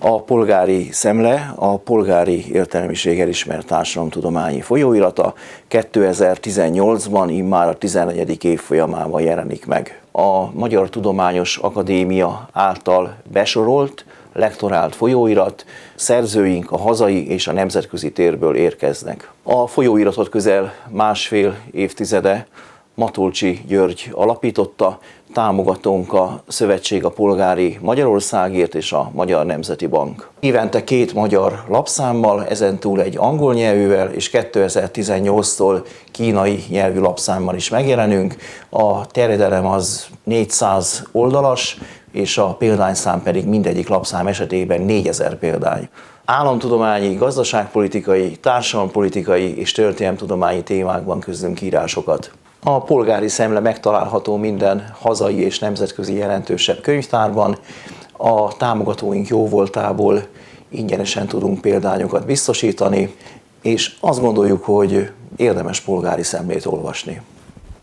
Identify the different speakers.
Speaker 1: A Polgári Szemle a polgári értelmiség elismert társadalomtudományi folyóirata 2018-ban immár a 14. évfolyamában jelenik meg. A Magyar Tudományos Akadémia által besorolt, lektorált folyóirat, szerzőink a hazai és a nemzetközi térből érkeznek. A folyóiratot közel másfél évtizede Matolcsy György alapította, támogatónk a Szövetség a Polgári Magyarországért és a Magyar Nemzeti Bank. Évente 2 magyar lapszámmal, ezentúl egy angol nyelvűvel, és 2018-tól kínai nyelvű lapszámmal is megjelenünk. A terjedelem az 400 oldalas, és a példányszám pedig mindegyik lapszám esetében 4000 példány. Államtudományi, gazdaságpolitikai, társadalompolitikai és történelemtudományi témákban közlünk írásokat. A Polgári Szemle megtalálható minden hazai és nemzetközi jelentősebb könyvtárban. A támogatóink jóvoltából ingyenesen tudunk példányokat biztosítani, és azt gondoljuk, hogy érdemes Polgári Szemlét olvasni.